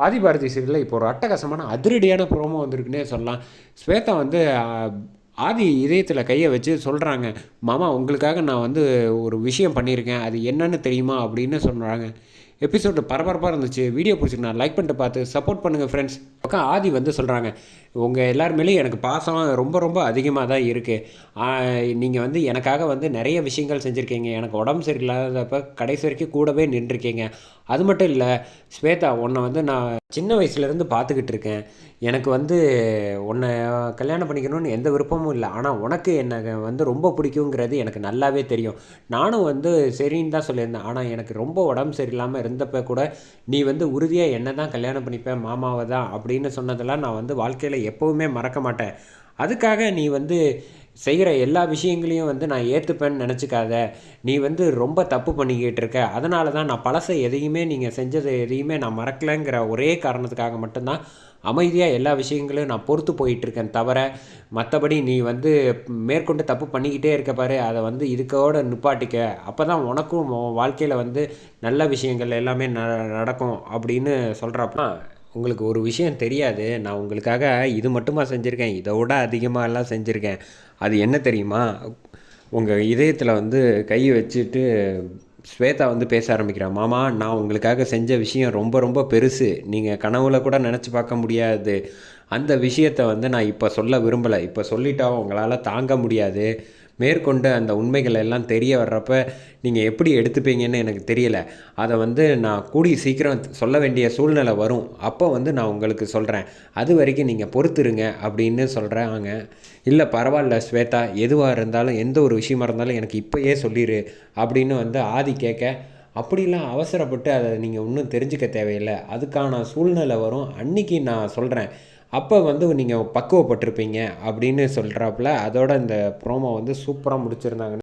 ஆதிபாரதி சீரியலில் இப்போ ஒரு அட்டகாசமான அதிரடியான ப்ரோமோ வந்திருக்குன்னே சொல்லலாம். ஸ்வேதா வந்து ஆதி இதயத்தில் கையை வச்சு சொல்கிறாங்க, மாமா உங்களுக்காக நான் வந்து ஒரு விஷயம் பண்ணியிருக்கேன், அது என்னன்னு தெரியுமா அப்படின்னு சொல்கிறாங்க. எபிசோடு பரபரப்பாக இருந்துச்சு. வீடியோ பிடிச்சிருந்தா லைக் பண்ணிட்டு பார்த்து சப்போர்ட் பண்ணுங்கள் ஃப்ரெண்ட்ஸ். பக்கம் ஆதி வந்து சொல்கிறாங்க, உங்கள் எல்லாருமேலேயும் எனக்கு பாசம் ரொம்ப ரொம்ப அதிகமாக தான் இருக்குது. நீங்கள் வந்து எனக்காக வந்து நிறைய விஷயங்கள் செஞ்சுருக்கீங்க. எனக்கு உடம்பு சரியில்லாதப்போ கடைசி வரைக்கும் கூடவே நின்றுருக்கீங்க. அது மட்டும் இல்லை ஸ்வேதா, உன்னை வந்து நான் சின்ன வயசுலேருந்து பார்த்துக்கிட்டு இருக்கேன். எனக்கு வந்து உன்னை கல்யாணம் பண்ணிக்கணும்னு எந்த விருப்பமும் இல்லை. ஆனால் உனக்கு என்னை வந்து ரொம்ப பிடிக்குங்கிறது எனக்கு நல்லாவே தெரியும். நானும் வந்து சரின்னு தான் சொல்லியிருந்தேன். ஆனால் எனக்கு ரொம்ப உடம்பு சரியில்லாமல் இருந்தப்போ கூட நீ வந்து உறுதியாக என்ன தான் கல்யாணம் பண்ணிப்பேன், மாமாவை தான் அப்படின்னு சொன்னதெல்லாம் நான் வந்து வாழ்க்கையில் எப்போவுமே மறக்க மாட்டேன். அதுக்காக நீ வந்து செய்கிற எல்லா விஷயங்களையும் வந்து நான் ஏற்றுப்பேன்னு நினச்சிக்காத. நீ வந்து ரொம்ப தப்பு பண்ணிக்கிட்டு இருக்க. அதனால தான் நான் பழசை எதையுமே நீங்கள் செஞ்சதை எதையுமே நான் மறக்கலைங்கிற ஒரே காரணத்துக்காக மட்டும்தான் அமைதியாக எல்லா விஷயங்களையும் நான் பொறுத்து போயிட்டுருக்கேன் தவிர, மற்றபடி நீ வந்து மேற்கொண்டு தப்பு பண்ணிக்கிட்டே இருக்க பாரு, அதை வந்து இதுக்கோட நிப்பாட்டிக்க. அப்போ தான் உனக்கும் வாழ்க்கையில் வந்து நல்ல விஷயங்கள் எல்லாமே நடக்கும் அப்படின்னு சொல்கிறப்ப, உங்களுக்கு ஒரு விஷயம் தெரியாது. நான் உங்களுக்காக இது மட்டுமா செஞ்சுருக்கேன், இதை விட அதிகமாகலாம் செஞ்சுருக்கேன். அது என்ன தெரியுமா? உங்கள் இதயத்தில் வந்து கை வச்சுட்டு ஸ்வேதா வந்து பேச ஆரம்பிக்கிறா, மாமா நான் உங்களுக்காக செஞ்ச விஷயம் ரொம்ப ரொம்ப பெருசு, நீங்கள் கனவுல கூட நினச்சி பார்க்க முடியாது. அந்த விஷயத்தை வந்து நான் இப்போ சொல்ல விரும்பலை. இப்போ சொல்லிட்டா உங்களால் தாங்க முடியாது. மேற்கொண்டு அந்த உண்மைகள் எல்லாம் தெரிய வர்றப்ப நீங்கள் எப்படி எடுத்துப்பீங்கன்னு எனக்கு தெரியலை. அதை வந்து நான் கூடிய சீக்கிரம் சொல்ல வேண்டிய சூழ்நிலை வரும். அப்போ வந்து நான் உங்களுக்கு சொல்கிறேன். அது வரைக்கும் நீங்கள் பொறுத்துருங்க அப்படின்னு சொல்கிறாங்க. இல்லை பரவாயில்ல ஸ்வேதா, எதுவாக இருந்தாலும் எந்த ஒரு விஷயமா இருந்தாலும் எனக்கு இப்போயே சொல்லிடு அப்படின்னு வந்து ஆதி கேட்க, அப்படிலாம் அவசரப்பட்டு அதை நீங்கள் இன்னும் தெரிஞ்சுக்க தேவையில்லை. அதுக்கான சூழ்நிலை வரும், அன்றைக்கி நான் சொல்கிறேன். அப்போ வந்து நீங்கள் பக்குவப்பட்டிருப்பீங்க அப்படின்னு சொல்கிறாப்புல. அதோட இந்த ப்ரோமோ வந்து சூப்பராக முடிச்சிருந்தாங்க.